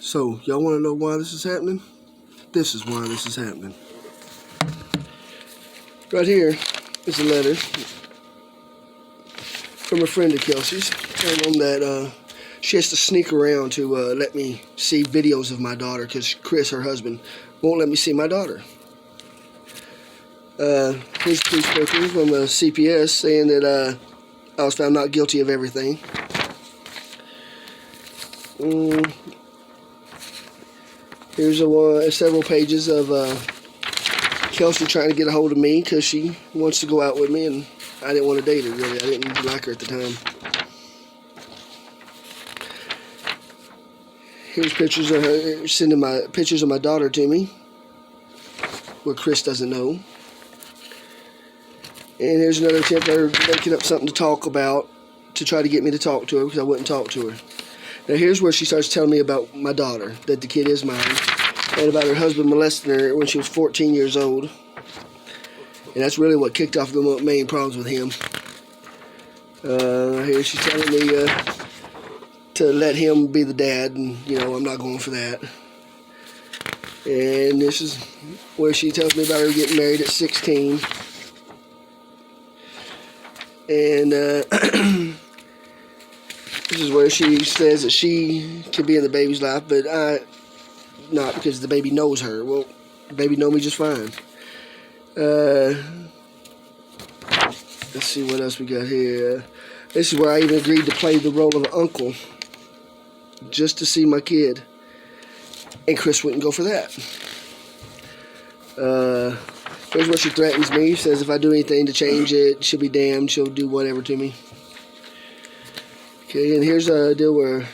So, y'all want to know why this is happening? This is why this is happening. Right here is a letter from a friend of Kelsey's, telling them that she has to sneak around to let me see videos of my daughter because Chris, her husband, won't let me see my daughter. Here's a piece of paper from CPS saying that I was found not guilty of everything. Here's several pages of Kelsey trying to get a hold of me because she wants to go out with me, and I didn't want to date her, really. I didn't like her at the time. Here's pictures of her sending my pictures of my daughter to me, where Chris doesn't know. And here's another attempt at her making up something to talk about to try to get me to talk to her because I wouldn't talk to her. Now here's where she starts telling me about my daughter, that the kid is mine, and about her husband molesting her when she was 14 years old. And that's really what kicked off the main problems with him. Here she's telling me to let him be the dad, and I'm not going for that. And this is where she tells me about her getting married at 16. And this is where she says that she can be in the baby's life, but I not, because the baby knows her. Well, the baby know me just fine. Let's see what else we got here. This is where I even agreed to play the role of an uncle just to see my kid. And Chris wouldn't go for that. Here's where she threatens me. She says if I do anything to change it, she'll be damned. She'll do whatever to me. Okay, and here's a deal where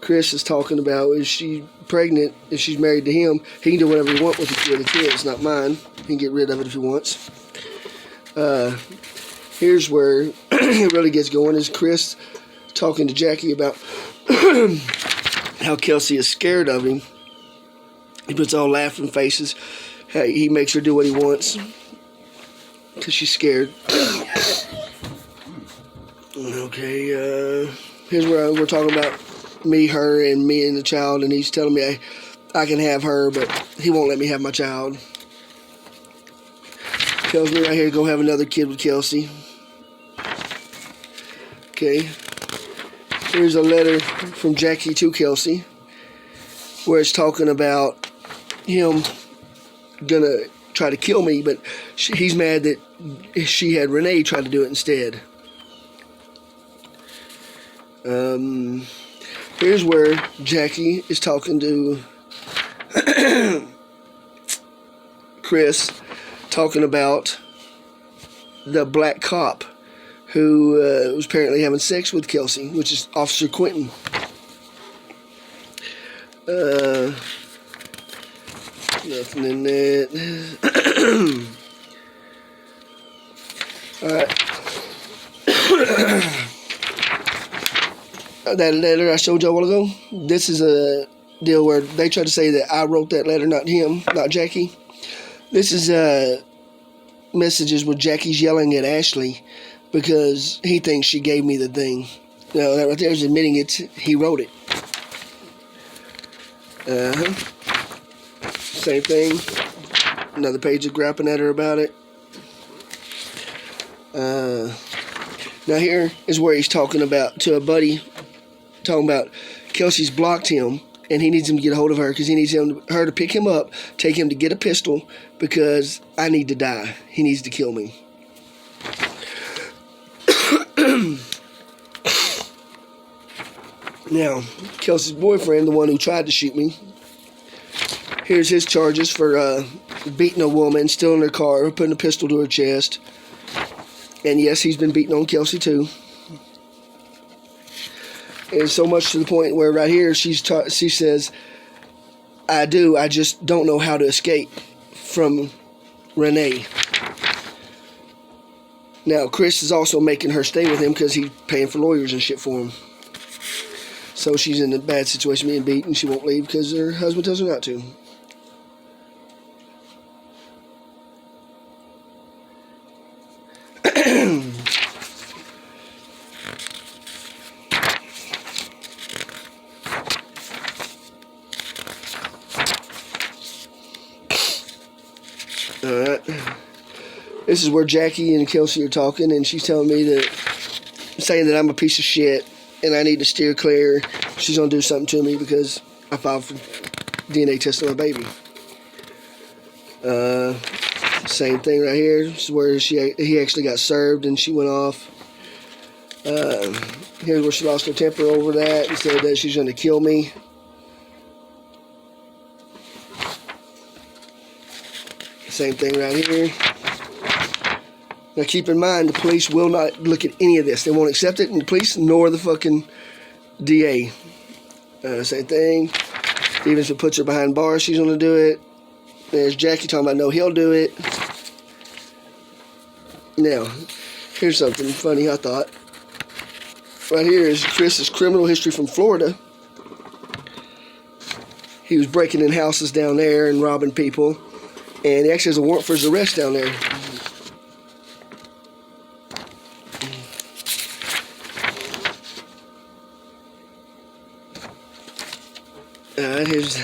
Chris is talking about, is she pregnant, if she's married to him, he can do whatever he wants with the kid. The kid's not mine. He can get rid of it if he wants. Here's where it really gets going, is Chris talking to Jackie about how Kelsey is scared of him. He puts all laughing faces. He makes her do what he wants because she's scared. Okay, here's where we're talking about me, her, and me and the child, and he's telling me I can have her, but he won't let me have my child. Tells me right here to go have another kid with Kelsey. Okay, here's a letter from Jackie to Kelsey where it's talking about him gonna try to kill me, but he's mad that she had Renee try to do it instead. Here's where Jackie is talking to Chris, talking about the black cop who was apparently having sex with Kelsey, which is Officer Quentin. Nothing in that. Alright. That letter I showed you a while ago, this is a deal where they try to say that I wrote that letter, not him, not Jackie. This is messages where Jackie's yelling at Ashley because he thinks she gave me the thing. Now, that right there is admitting he wrote it. Same thing. Another page of grappling at her about it. Now here is where he's talking about to a buddy, talking about Kelsey's blocked him and he needs him to get a hold of her because he needs her to pick him up, take him to get a pistol because I need to die. He needs to kill me. Now, Kelsey's boyfriend, the one who tried to shoot me, here's his charges for beating a woman, stealing her car, putting a pistol to her chest. And yes, he's been beating on Kelsey too. And so much to the point where right here she says, I just don't know how to escape from Renee. Now, Chris is also making her stay with him because he's paying for lawyers and shit for him. So she's in a bad situation being beaten. She won't leave because her husband tells her not to. Alright. This is where Jackie and Kelsey are talking, and she's telling me that, saying that I'm a piece of shit and I need to steer clear. She's going to do something to me because I filed for DNA test on my baby. Same thing right here. This is where he actually got served and she went off. Here's where she lost her temper over that and said that she's going to kill me. Same thing right here. Now keep in mind, the police will not look at any of this. They won't accept it, and the police nor the fucking DA. Same thing. Even if it puts her behind bars, she's going to do it. There's Jackie talking about no, he'll do it. Now, here's something funny I thought. Right here is Chris's criminal history from Florida. He was breaking in houses down there and robbing people. And he actually has a warrant for his arrest down there. Alright, here's...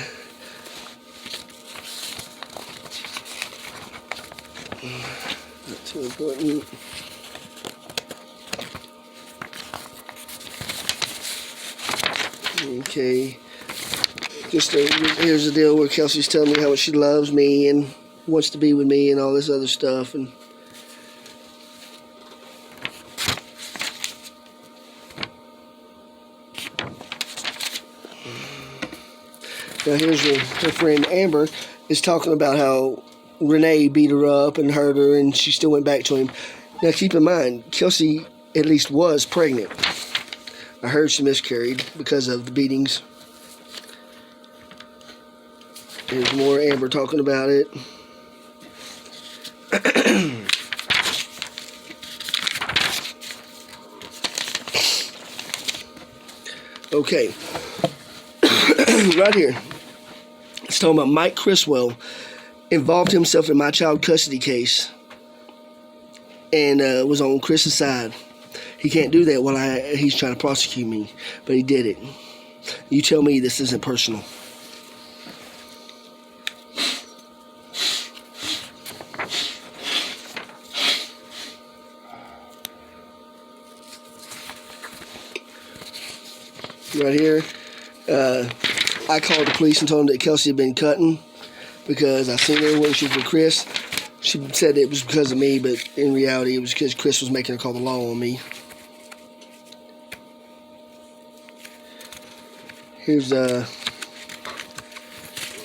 Not too important. Okay. Here's the deal where Kelsey's telling me how much she loves me and wants to be with me and all this other stuff. And now here's her friend Amber is talking about how Renee beat her up and hurt her and she still went back to him. Now keep in mind, Kelsey at least was pregnant. I heard she miscarried because of the beatings. Here's more Amber talking about it. Okay. Right here. It's talking about Mike Criswell involved himself in my child custody case and was on Chris's side. He can't do that while he's trying to prosecute me, but he did it. You tell me this isn't personal. Right here, I called the police and told them that Kelsey had been cutting because I seen her when she was with Chris. She said it was because of me, but in reality it was because Chris was making her call the law on me. Here's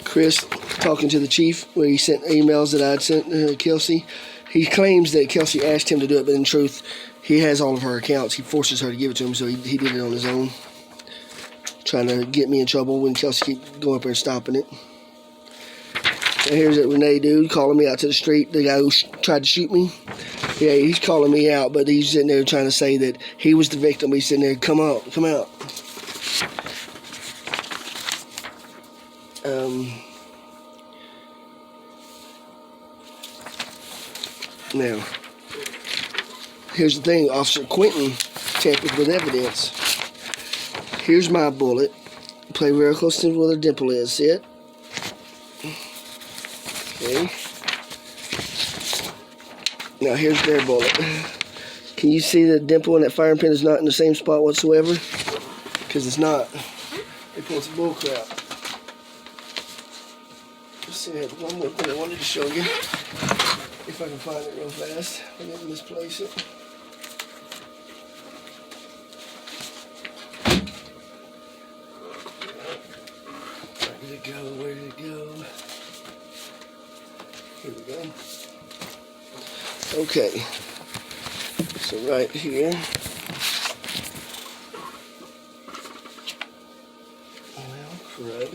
Chris talking to the chief where he sent emails that I'd sent Kelsey. He claims that Kelsey asked him to do it, but in truth, he has all of her accounts. He forces her to give it to him, so he did it on his own. Trying to get me in trouble when Kelsey keep going up there and stopping it. And here's that Renee dude calling me out to the street, the guy who tried to shoot me. Yeah, he's calling me out, but he's sitting there trying to say that he was the victim. He's sitting there, come out, come out. Now, here's the thing, Officer Quentin tampered with evidence. Here's my bullet. Play real close to where the dimple is. See it? Okay. Now here's their bullet. Can you see the dimple in that firing pin is not in the same spot whatsoever? Because it's not. They pulled some bull crap. Let's see, I had one more thing I wanted to show you. If I can find it real fast. I didn't misplace it. Where did it go? Here we go. Okay. So right here. Well, crud.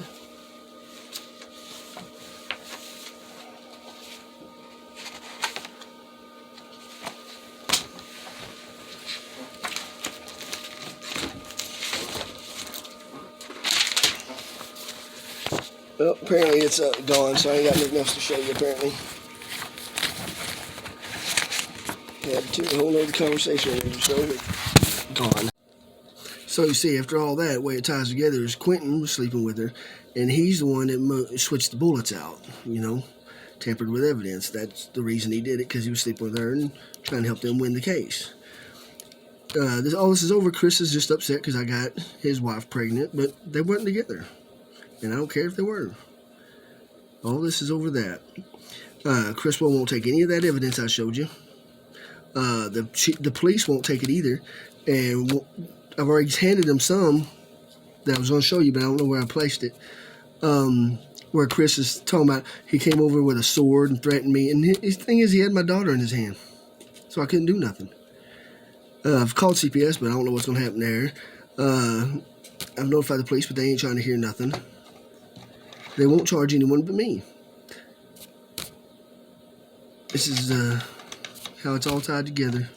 Well, apparently it's gone, so I ain't got nothing else to show you, apparently. Had a whole other conversation to show it. Gone. So you see, after all that, the way it ties together is Quentin was sleeping with her, and he's the one that switched the bullets out, you know. tampered with evidence. That's the reason he did it, because he was sleeping with her and trying to help them win the case. All this is over. Chris is just upset because I got his wife pregnant, but they weren't together, and I don't care if they were. All this is over that. Chris won't take any of that evidence I showed you. The police won't take it either, and I've already handed them some that I was going to show you, but I don't know where I placed it. Where Chris is talking about he came over with a sword and threatened me, and his thing is he had my daughter in his hand, so I couldn't do nothing. I've called CPS, but I don't know what's going to happen there. I've notified the police, but they ain't trying to hear nothing. They won't charge anyone but me. This is how it's all tied together.